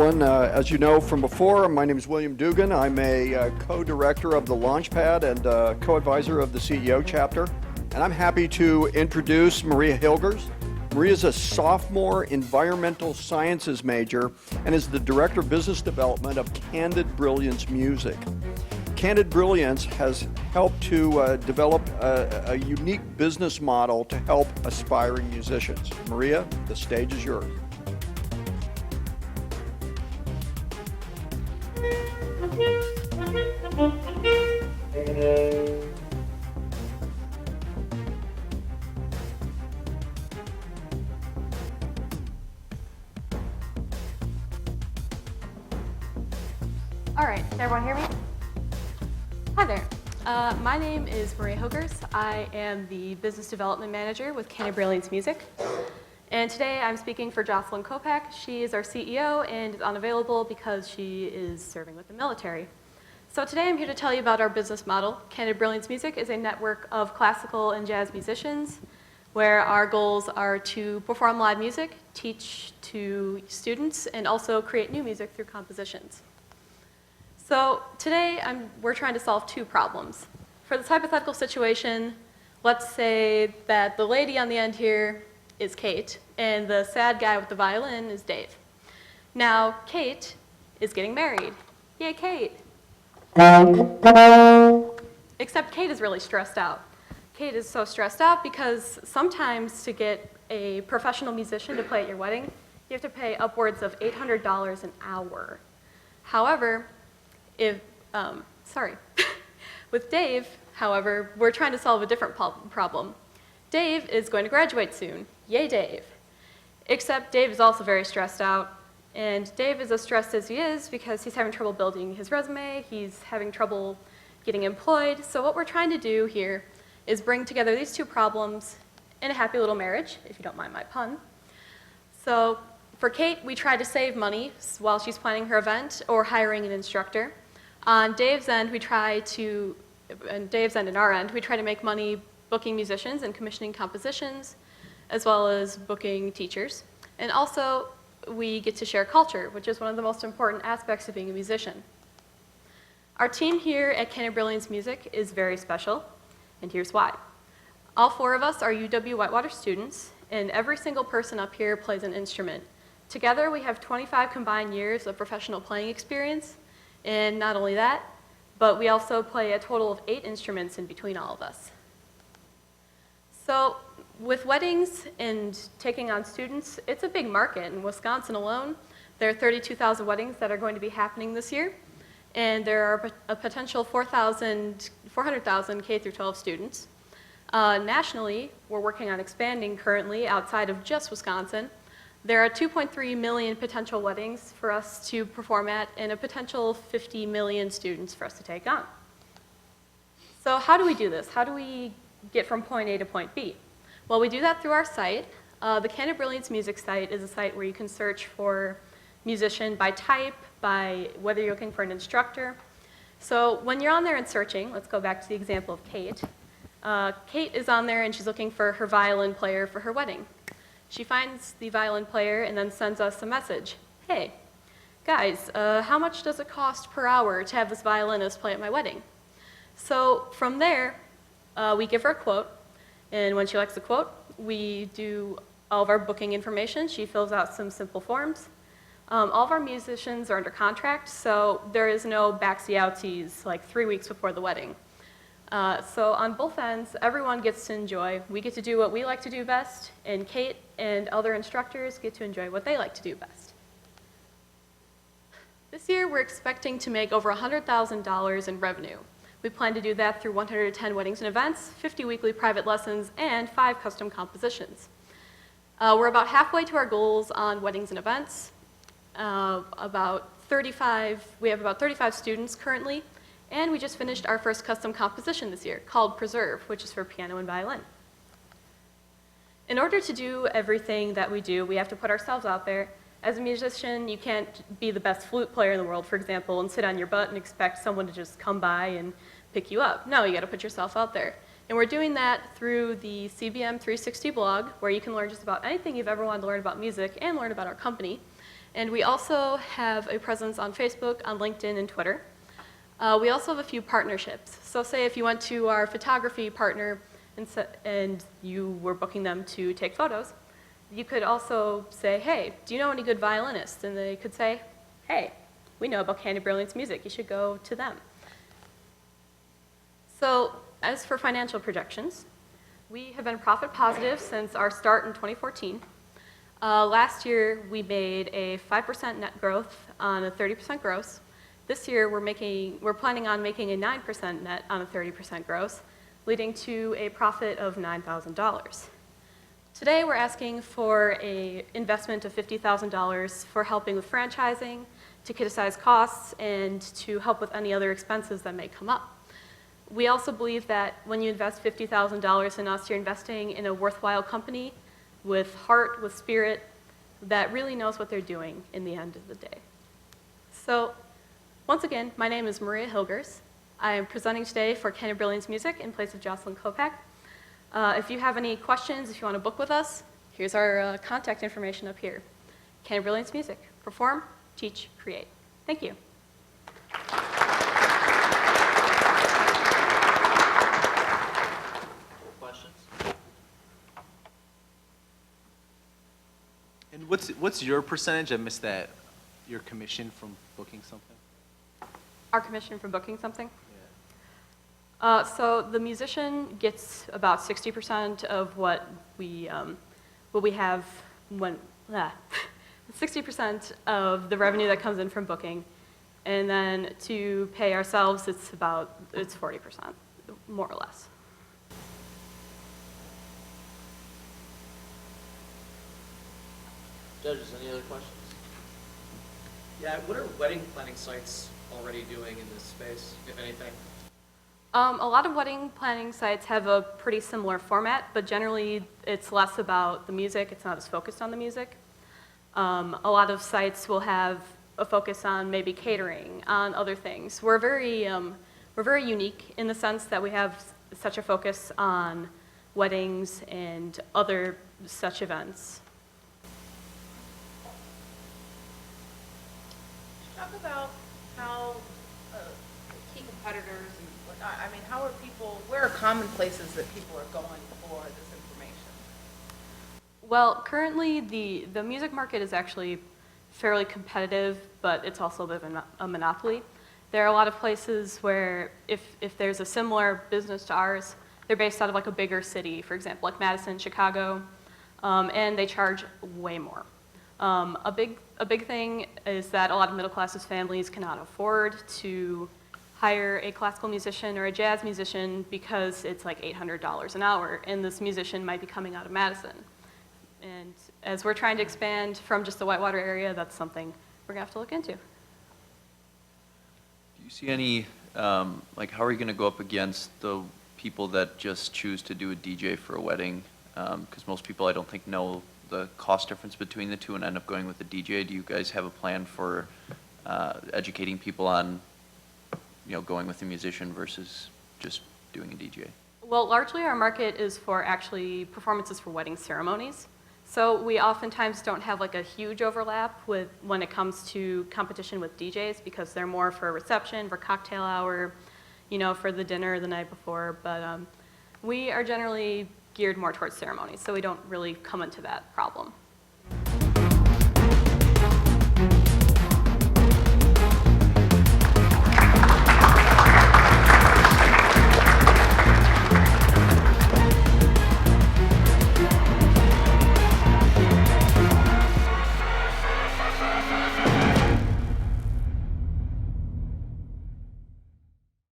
Jocelyn. As you know from before, my name is William Dugan. I'm a co-director of the Launchpad and co-advisor of the CEO chapter. And I'm happy to introduce Maria Hilgers. Maria is a sophomore environmental sciences major and is the director of business development of Candid Brilliance Music. Candid Brilliance has helped to develop a unique business model to help aspiring musicians. Maria, the stage is yours. All right, can everyone hear me? Hi there. My name is Maria Hilgers. I am the Business Development Manager with Candid Brilliance Music. And today I'm speaking for Jocelyn Kopac. She is our CEO and is unavailable because she is serving with the military. So today I'm here to tell you about our business model. Candid Brilliance Music is a network of classical and jazz musicians where our goals are to perform live music, teach to students, and also create new music through compositions. So today we're trying to solve two problems. For this hypothetical situation, let's say that the lady on the end here is Kate, and the sad guy with the violin is Dave. Now, Kate is getting married. Yay, Kate! Except Kate is really stressed out. Kate is so stressed out because sometimes to get a professional musician to play at your wedding, you have to pay upwards of $800 an hour. However, with Dave, however, we're trying to solve a different problem. Dave is going to graduate soon. Yay, Dave. Except Dave is also very stressed out. And Dave is as stressed as he is because he's having trouble building his resume. He's having trouble getting employed. So what we're trying to do here is bring together these two problems in a happy little marriage, if you don't mind my pun. So for Kate, we try to save money while she's planning her event or hiring an instructor. On Dave's end, and our end, we try to make money booking musicians and commissioning compositions, as well as booking teachers. And also, we get to share culture, which is one of the most important aspects of being a musician. Our team here at Candid Brilliance Music is very special, and here's why. All four of us are UW-Whitewater students, and every single person up here plays an instrument. Together, we have 25 combined years of professional playing experience, and not only that, but we also play a total of 8 instruments in between all of us. So with weddings and taking on students, it's a big market. In Wisconsin alone, there are 32,000 weddings that are going to be happening this year, and there are a potential 400,000 K through 12 students. Nationally, we're working on expanding currently outside of just Wisconsin. There are 2.3 million potential weddings for us to perform at and a potential 50 million students for us to take on. So how do we do this? How do we get from point A to point B? Well, we do that through our site. The Candid Brilliance Music site is a site where you can search for musician by type, by whether you're looking for an instructor. So when you're on there and searching, let's go back to the example of Kate. Kate is on there and she's looking for her violin player for her wedding. She finds the violin player and then sends us a message. Hey, guys, how much does it cost per hour to have this violinist play at my wedding? So from there, we give her a quote, and when she likes the quote, we do all of our booking information. She fills out some simple forms. All of our musicians are under contract, so there is no backsy-outsies like 3 weeks before the wedding. So on both ends, everyone gets to enjoy. We get to do what we like to do best, and Kate and other instructors get to enjoy what they like to do best. This year, we're expecting to make over $100,000 in revenue. We plan to do that through 110 weddings and events, 50 weekly private lessons, and 5 custom compositions. We're about halfway to our goals on weddings and events. We have about 35 students currently, and we just finished our first custom composition this year called Preserve, which is for piano and violin. In order to do everything that we do, we have to put ourselves out there. As a musician, you can't be the best flute player in the world, for example, and sit on your butt and expect someone to just come by and pick you up. No, you got to put yourself out there. And we're doing that through the CBM 360 blog, where you can learn just about anything you've ever wanted to learn about music and learn about our company. And we also have a presence on Facebook, on LinkedIn, and Twitter. We also have a few partnerships. So say if you went to our photography partner and you were booking them to take photos, you could also say, hey, do you know any good violinists? And they could say, hey, we know about Candid Brilliance music. You should go to them. So as for financial projections, we have been profit positive since our start in 2014. Last year, we made a 5% net growth on a 30% gross. This year, we're planning on making a 9% net on a 30% gross, leading to a profit of $9,000. Today, we're asking for an investment of $50,000 for helping with franchising, to criticize costs, and to help with any other expenses that may come up. We also believe that when you invest $50,000 in us, you're investing in a worthwhile company with heart, with spirit, that really knows what they're doing in the end of the day. So, once again, my name is Maria Hilgers. I am presenting today for Candid Brilliance Music in place of Jocelyn Kopac. If you have any questions, if you want to book with us, here's our contact information up here. Candid Brilliance Music. Perform, teach, create. Thank you. Questions? And what's your percentage? I missed that. Your commission from booking something? Our commission for booking something? Yeah. So the musician gets about 60% of what we have when 60% of the revenue that comes in from booking, and then to pay ourselves, it's 40%, more or less. Judges, any other questions? Yeah, what are wedding planning sites already doing in this space, if anything? A lot of wedding planning sites have a pretty similar format, but generally it's less about the music, it's not as focused on the music. A lot of sites will have a focus on maybe catering, on other things. We're very unique in the sense that we have such a focus on weddings and other such events. Talk about how key competitors and I mean, how are people? Where are common places that people are going for this information? Well, currently the music market is actually fairly competitive, but it's also a bit of a monopoly. There are a lot of places where if there's a similar business to ours, they're based out of like a bigger city, for example, like Madison, Chicago, and they charge way more. A big thing is that a lot of middle class families cannot afford to hire a classical musician or a jazz musician because it's like $800 an hour, and this musician might be coming out of Madison. And as we're trying to expand from just the Whitewater area, that's something we're gonna have to look into. Do you see any, like, how are you gonna go up against the people that just choose to do a DJ for a wedding? Because most people, I don't think, know the cost difference between the two and end up going with a DJ. Do you guys have a plan for educating people on, going with a musician versus just doing a DJ? Well, largely our market is for actually performances for wedding ceremonies. So we oftentimes don't have like a huge overlap with when it comes to competition with DJs because they're more for a reception, for cocktail hour, for the dinner the night before. But we are generally geared more towards ceremonies, so we don't really come into that problem.